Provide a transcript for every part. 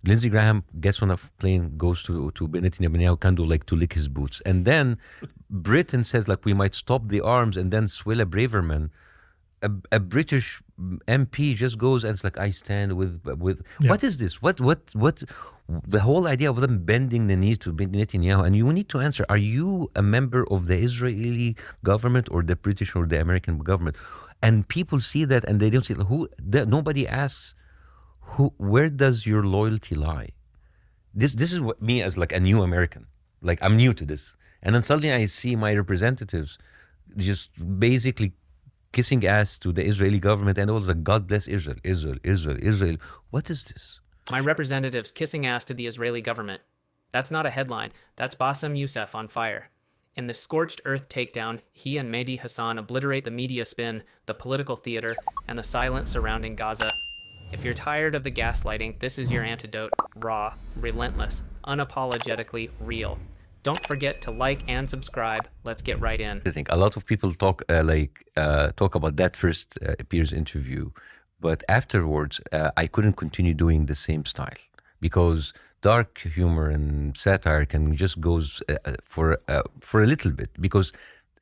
Lindsey Graham gets on a plane, goes to Netanyahu, kind of like to lick his boots. And then Britain says, like, we might stop the arms, and then Swilla Braverman, a British MP, just goes and it's like, I stand with Yeah. What is this? What the whole idea of them bending the knee to Netanyahu, and you need to answer, are you a member of the Israeli government or the British or the American government? And people see that and they don't see nobody asks, where does your loyalty lie? This is what me as like a new American, like I'm new to this. And then suddenly I see my representatives just basically kissing ass to the Israeli government, and it was like, God bless Israel, Israel, Israel, Israel. What is this? My representatives kissing ass to the Israeli government. That's not a headline. That's Bassem Youssef on fire. In the scorched earth takedown, he and Mehdi Hasan obliterate the media spin, the political theater, and the silence surrounding Gaza. If you're tired of the gaslighting, this is your antidote. Raw, relentless, unapologetically real. Don't forget to like and subscribe. Let's get right in. I think a lot of people talk about that first Piers interview, but afterwards I couldn't continue doing the same style, because dark humor and satire can just goes for a little bit, because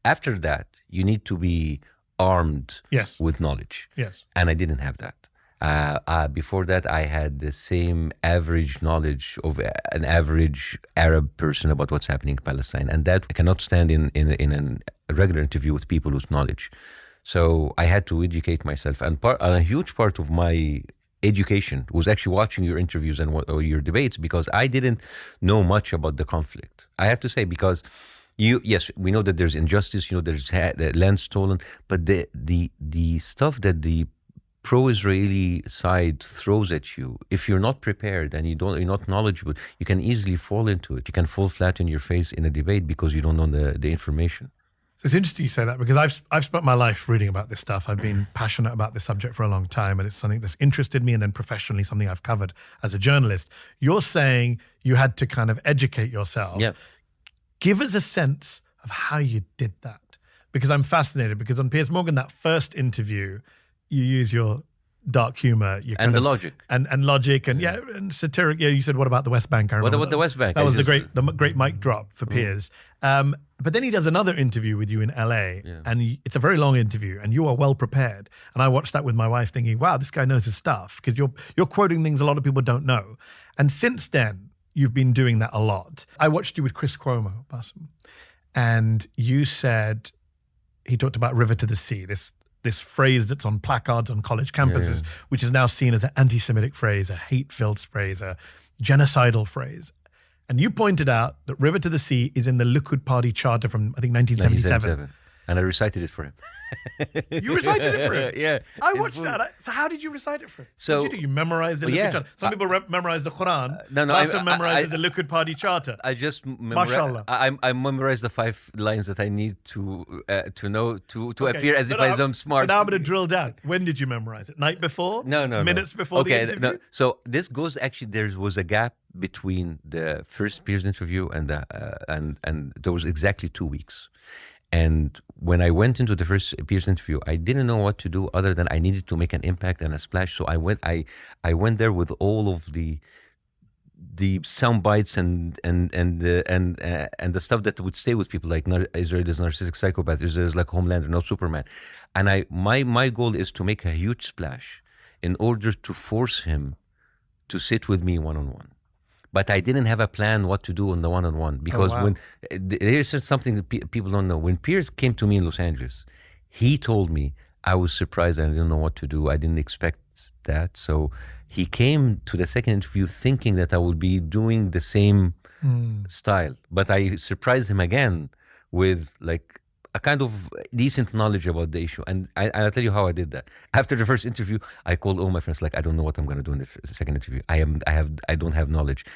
after that you need to be armed Yes. with knowledge. Yes. And I didn't have that. Before that, I had the same average knowledge of an average Arab person about what's happening in Palestine, and that I cannot stand in a regular interview with people with knowledge. So I had to educate myself, and a huge part of my education was actually watching your interviews and or your debates, because I didn't know much about the conflict. I have to say, because yes, we know that there's injustice, there's the land stolen, but the stuff that the pro-Israeli side throws at you, if you're not prepared and you're not knowledgeable, you can easily fall into it. You can fall flat on your face in a debate because you don't know the information. So it's interesting you say that, because I've spent my life reading about this stuff. I've been passionate about this subject for a long time, and it's something that's interested me, and then professionally something I've covered as a journalist. You're saying you had to kind of educate yourself. Yeah. Give us a sense of how you did that, because I'm fascinated, because on Piers Morgan, that first interview, you use your dark humor, And the logic. and logic, and and satiric. Yeah, you said, what about the West Bank? I What remember about the West Bank? That was the great mic drop for Piers. But then he does another interview with you in LA, and it's a very long interview, and you are well prepared. And I watched that with my wife, thinking, wow, this guy knows his stuff, because you're quoting things a lot of people don't know. And since then, you've been doing that a lot. I watched you with Chris Cuomo, Bassem, and you said, he talked about river to the sea, this phrase that's on placards on college campuses, which is now seen as an anti-Semitic phrase, a hate-filled phrase, a genocidal phrase. And you pointed out that river to the sea is in the Likud Party charter from, I think, 1977. And I recited it for him. You recited it for him? Yeah. I watched that. So how did you recite it for him? So- what did you do? You memorized the Likud charter? Some people memorize the Quran. No, Bassem memorizes the Likud Party charter. I just Mashallah. I memorized the 5 lines that I need to know to appear as if I'm smart. So now I'm going to drill down. When did you memorize it? Night before? No. Minutes before the interview? No. So this goes, actually, there was a gap between the first Piers interview and there was exactly 2 weeks. And when I went into the first Piers interview, I didn't know what to do other than I needed to make an impact and a splash. So I went there with all of the sound bites and the stuff that would stay with people, like Israel is narcissistic psychopath, Israel is like Homelander, not Superman. And my goal is to make a huge splash in order to force him to sit with me one-on-one. But I didn't have a plan what to do on the one-on-one, because when there's something that people don't know. When Piers came to me in Los Angeles, he told me, I was surprised and I didn't know what to do. I didn't expect that. So he came to the second interview thinking that I would be doing the same style. But I surprised him again with like a kind of decent knowledge about the issue. And I'll tell you how I did that. After the first interview, I called all my friends, like, I don't know what I'm going to do in the second interview. I don't have knowledge.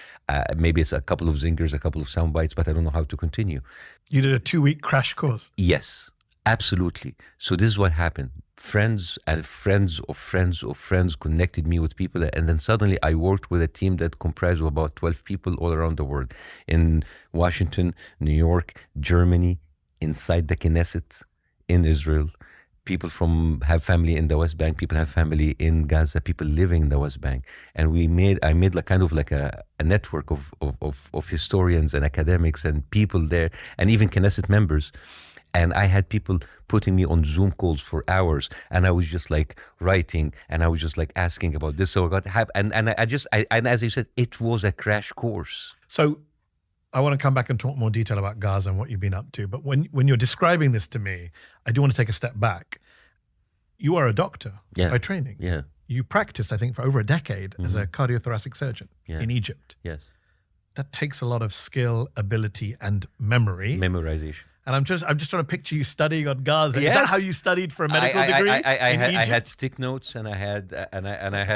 Maybe it's a couple of zingers, a couple of sound bites, but I don't know how to continue. You did a 2-week crash course. Yes, absolutely. So this is what happened. Friends and friends of friends of friends connected me with people. And then suddenly I worked with a team that comprised of about 12 people all around the world. In Washington, New York, Germany, inside the Knesset, in Israel, people have family in the West Bank, people have family in Gaza, people living in the West Bank. And I made like kind of like a network of historians and academics and people there, and even Knesset members. And I had people putting me on Zoom calls for hours, and I was just like writing, and I was just like asking about this. So I got and as you said, it was a crash course. So I want to come back and talk more detail about Gaza and what you've been up to. But when you're describing this to me, I do want to take a step back. You are a doctor by training. Yeah. You practiced, I think, for over a decade as a cardiothoracic surgeon in Egypt. Yes. That takes a lot of skill, ability, and memory. Memorization. And I'm just trying to picture you studying on Gaza. Yes. Is that how you studied for a medical degree? I had stick notes, and I had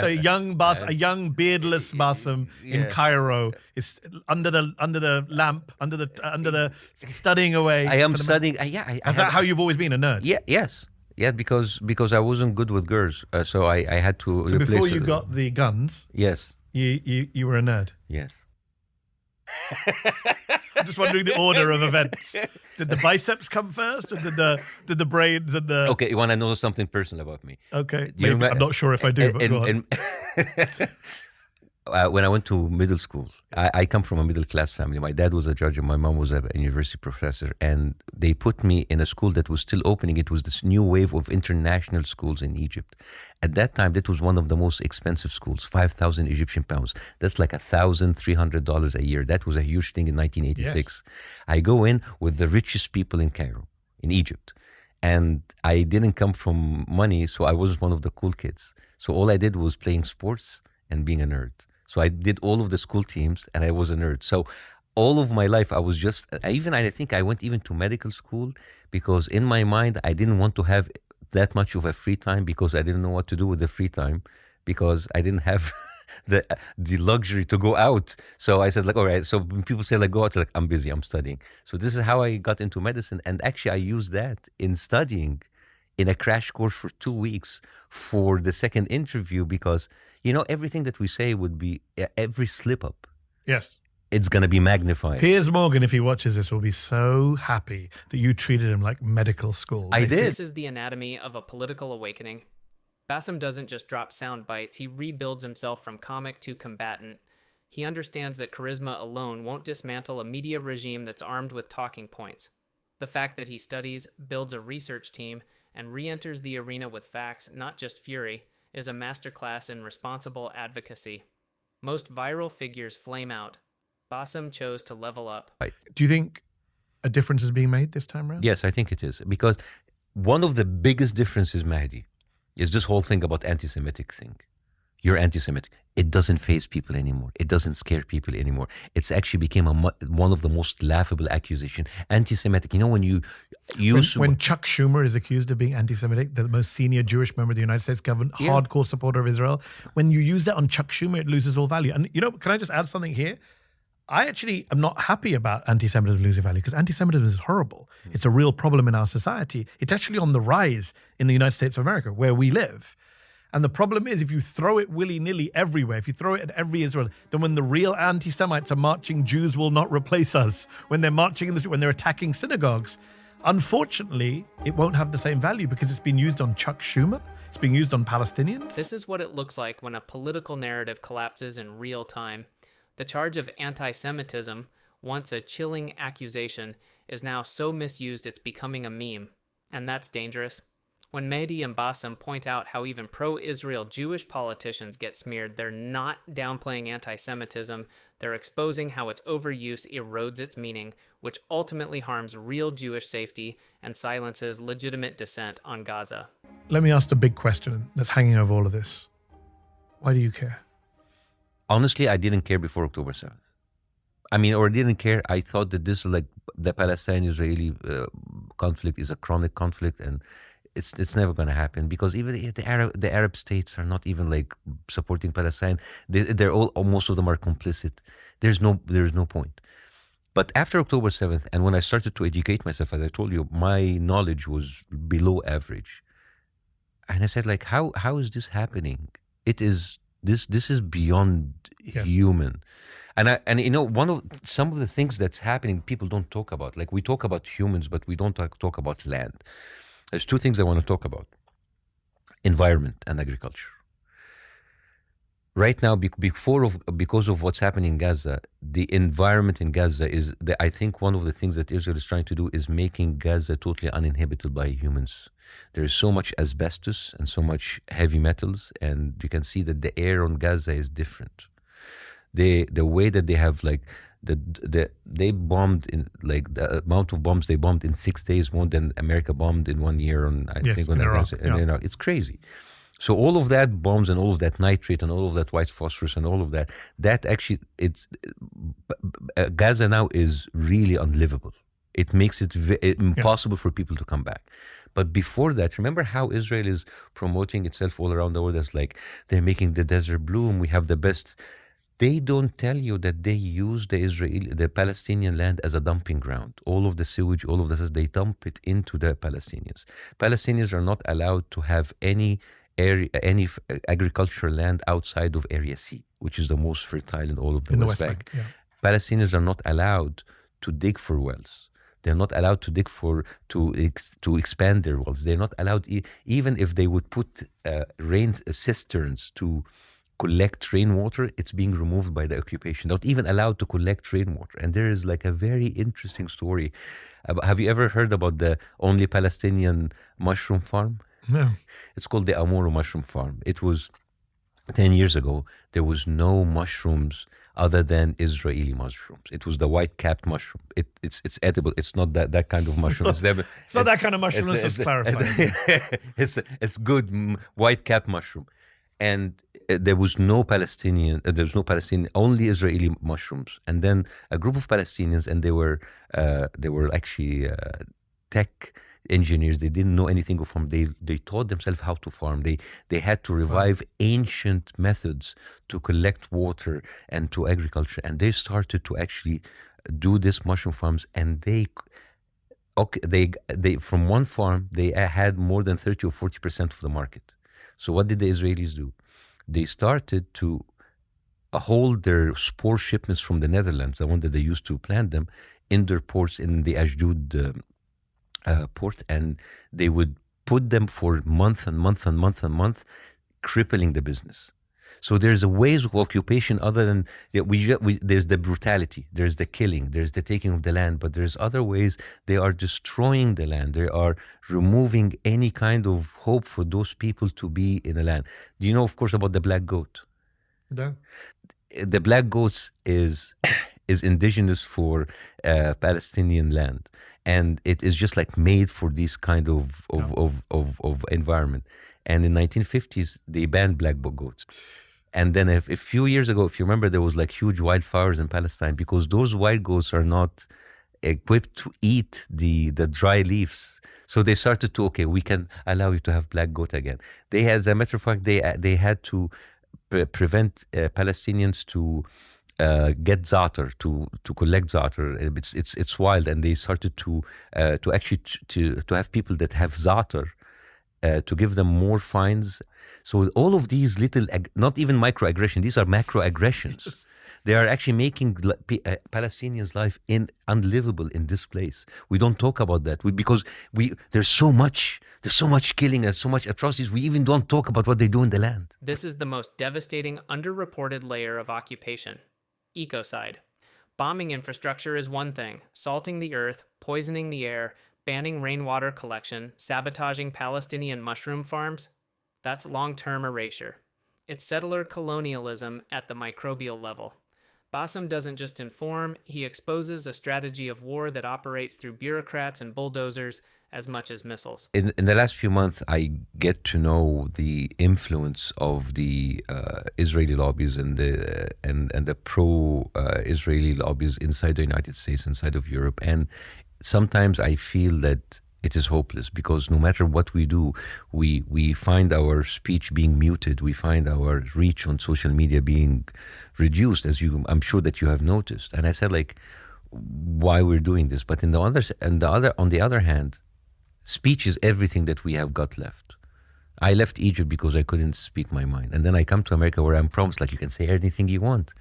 So a young beardless Bassem in Cairo is under the lamp, under the studying away. I am studying. Is that how you've always been, a nerd? Yeah. Yes. Yeah, because I wasn't good with girls, so I had to. So before you got the guns, yes, you were a nerd. Yes. I'm just wondering the order of events. Did the biceps come first, or did the brains and the? Okay, you want to know something personal about me? Okay, maybe, I'm not sure if I do, but go on. When I went to middle school, I come from a middle-class family. My dad was a judge and my mom was a university professor. And they put me in a school that was still opening. It was this new wave of international schools in Egypt. At that time, that was one of the most expensive schools, 5,000 Egyptian pounds. That's like $1,300 a year. That was a huge thing in 1986. Yes. I go in with the richest people in Cairo, in Egypt. And I didn't come from money, so I wasn't one of the cool kids. So all I did was playing sports and being a nerd. So I did all of the school teams, and I was a nerd. So all of my life, I was just, I think I went even to medical school because in my mind, I didn't want to have that much of a free time because I didn't know what to do with the free time because I didn't have the luxury to go out. So I said, like, all right. So when people say, like, go out, it's like, I'm busy, I'm studying. So this is how I got into medicine. And actually, I used that in studying in a crash course for 2 weeks for the second interview because, you know, everything that we say would be, every slip up. Yes. It's going to be magnified. Piers Morgan, if he watches this, will be so happy that you treated him like medical school. I did. This is the anatomy of a political awakening. Bassem doesn't just drop sound bites. He rebuilds himself from comic to combatant. He understands that charisma alone won't dismantle a media regime that's armed with talking points. The fact that he studies, builds a research team, and re-enters the arena with facts, not just fury, is a masterclass in responsible advocacy. Most viral figures flame out. Bassem chose to level up. Do you think a difference is being made this time around? Yes, I think it is. Because one of the biggest differences, Mehdi, is this whole thing about anti-Semitic thing. You're anti-Semitic. It doesn't faze people anymore. It doesn't scare people anymore. It's actually became one of the most laughable accusations. Anti-Semitic. You know, when you use... When Chuck Schumer is accused of being anti-Semitic, the most senior Jewish member of the United States government, hardcore supporter of Israel, when you use that on Chuck Schumer, it loses all value. And, you know, can I just add something here? I actually am not happy about anti-Semitism losing value because anti-Semitism is horrible. It's a real problem in our society. It's actually on the rise in the United States of America, where we live. And the problem is, if you throw it willy-nilly everywhere, if you throw it at every Israel, then when the real anti-Semites are marching, Jews will not replace us. When they're marching in the street, when they're attacking synagogues, unfortunately, it won't have the same value because it's been used on Chuck Schumer. It's being used on Palestinians. This is what it looks like when a political narrative collapses in real time. The charge of anti-Semitism, once a chilling accusation, is now so misused it's becoming a meme. And that's dangerous. When Mehdi and Bassem point out how even pro-Israel Jewish politicians get smeared, they're not downplaying anti-Semitism, they're exposing how its overuse erodes its meaning, which ultimately harms real Jewish safety and silences legitimate dissent on Gaza. Let me ask the big question that's hanging over all of this. Why do you care? Honestly, I didn't care before October 7th. I mean, or didn't care. I thought that this, like, the Palestine-Israeli conflict is a chronic conflict, and it's never going to happen because even the Arab states are not even like supporting Palestine. They're all, most of them are complicit. There's no point. But after October 7th, and when I started to educate myself, as I told you, my knowledge was below average. And I said, like, how is this happening? This is beyond human. And you know, some of the things that's happening, people don't talk about. Like, we talk about humans, but we don't talk about land. There's two things I want to talk about: environment and agriculture. Right now, because of what's happening in Gaza, the environment in Gaza is, I think one of the things that Israel is trying to do is making Gaza totally uninhabitable by humans. There is so much asbestos and so much heavy metals, and you can see that the air on Gaza is different. The way that they have they bombed in, like, the amount of bombs they bombed in 6 days, more than America bombed in 1 year on, I think, on Iraq, Iraq. It's crazy. So all of that bombs and all of that nitrate and all of that white phosphorus and all of that actually, Gaza now is really unlivable. It makes it impossible for people to come back. But before that, remember how Israel is promoting itself all around the world as like they're making the desert bloom. We have the best. They don't tell you that they use the Palestinian land as a dumping ground. All of the sewage, all of this, they dump it into the Palestinians. Palestinians are not allowed to have any agricultural land outside of Area C, which is the most fertile in all of the West Bank. Yeah. Palestinians are not allowed to dig for wells. They're not allowed to dig to expand their wells. They're not allowed, even if they would put rain cisterns to collect rainwater, it's being removed by the occupation. Not even allowed to collect rainwater. And there is like a very interesting story. Have you ever heard about the only Palestinian mushroom farm? No. It's called the Amuru Mushroom Farm. It was 10 years ago. There was no mushrooms other than Israeli mushrooms. It was the white-capped mushroom. It's edible. It's not that kind of mushroom. It's not that kind of mushroom. Let's just clarify. It's good white-capped mushroom. And there was no Palestinian, only Israeli mushrooms. And then a group of Palestinians, and they were actually tech engineers. They didn't know anything of farm. They taught themselves how to farm. They had to revive ancient methods to collect water and to agriculture. And they started to actually do this mushroom farms. And they from one farm they had more than 30 or 40% of the market. So what did the Israelis do? They started to hold their spore shipments from the Netherlands, the one that they used to plant them, in their ports in the Ashdod port, and they would put them for month and month and month and month, crippling the business. So there's a ways of occupation other than there's the brutality, there's the killing, there's the taking of the land, but there's other ways. They are destroying the land. They are removing any kind of hope for those people to be in the land. Do you know, of course, about the black goat? No. The black goats is indigenous for Palestinian land, and it is just like made for this kind of environment. And in 1950s, they banned black goats. And then a few years ago, if you remember, there was like huge wildfires in Palestine because those white goats are not equipped to eat the dry leaves. So they started to, we can allow you to have black goat again. They, as a matter of fact, they had to prevent Palestinians to get za'atar, to collect za'atar. It's wild, and they started to actually have people that have za'atar, to give them more fines. So all of these little, not even microaggressions, these are macroaggressions. They are actually making Palestinians' life unlivable in this place. We don't talk about that because there's so much killing and so much atrocities. We even don't talk about what they do in the land. This is the most devastating, underreported layer of occupation: ecocide. Bombing infrastructure is one thing. Salting the earth, poisoning the air, banning rainwater collection, sabotaging Palestinian mushroom farms, that's long-term erasure. It's settler colonialism at the microbial level. Bassem doesn't just inform, he exposes a strategy of war that operates through bureaucrats and bulldozers as much as missiles. In the last few months, I get to know the influence of the Israeli lobbies and the pro-Israeli lobbies inside the United States, inside of Europe. And sometimes I feel that it is hopeless because no matter what we do, we find our speech being muted. We find our reach on social media being reduced, I'm sure that you have noticed. And I said, why we're doing this? But on the other hand, speech is everything that we have got left. I left Egypt because I couldn't speak my mind. And then I come to America where I'm promised, you can say anything you want.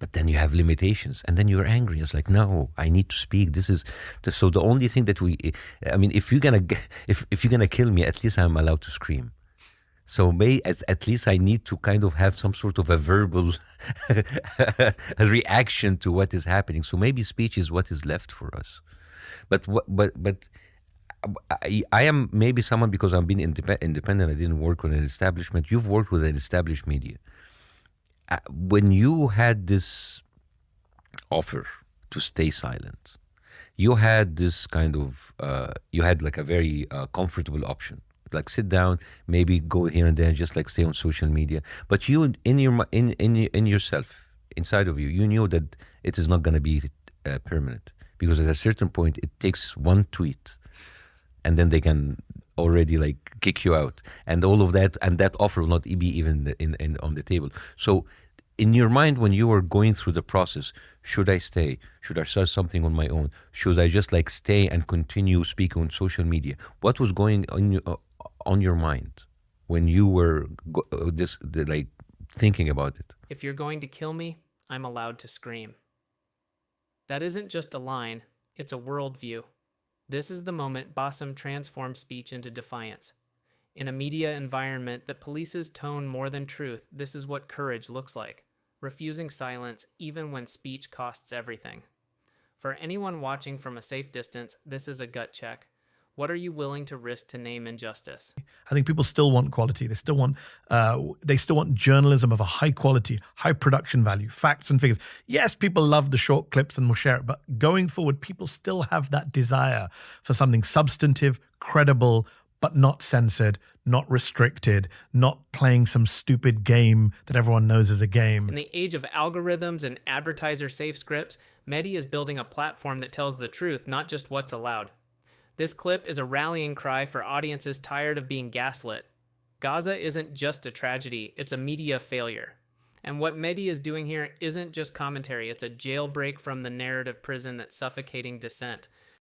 But then you have limitations, and then you're angry. It's like, no, I need to speak. This is so the only thing that I mean, if you're gonna kill me, at least I'm allowed to scream. So at least I need to kind of have some sort of a verbal a reaction to what is happening. So maybe speech is what is left for us. But I am maybe someone, because I'm being independent. I didn't work with an establishment. You've worked with an established media. When you had this offer to stay silent, you had this kind of you had like a very comfortable option, like sit down, maybe go here and there, just like stay on social media. But you, in yourself, inside of you, you knew that it is not going to be permanent, because at a certain point it takes one tweet, and then they can already like kick you out, and all of that, and that offer will not be even in on the table. So in your mind, when you were going through the process, should I stay? Should I start something on my own? Should I just like stay and continue speaking on social media? What was going on your mind when you were like thinking about it? If you're going to kill me, I'm allowed to scream. That isn't just a line, it's a worldview. This is the moment Bassem transformed speech into defiance. In a media environment that polices tone more than truth, this is what courage looks like. Refusing silence even when speech costs everything. For anyone watching from a safe distance, this is a gut check. What are you willing to risk to name injustice? I think people still want quality. They still want journalism of a high quality, high production value, facts and figures. Yes, people love the short clips and will share it, but going forward, people still have that desire for something substantive, credible, but not censored, not restricted, not playing some stupid game that everyone knows is a game. In the age of algorithms and advertiser-safe scripts, Mehdi is building a platform that tells the truth, not just what's allowed. This clip is a rallying cry for audiences tired of being gaslit. Gaza isn't just a tragedy, it's a media failure. And what Mehdi is doing here isn't just commentary, it's a jailbreak from the narrative prison that's suffocating dissent.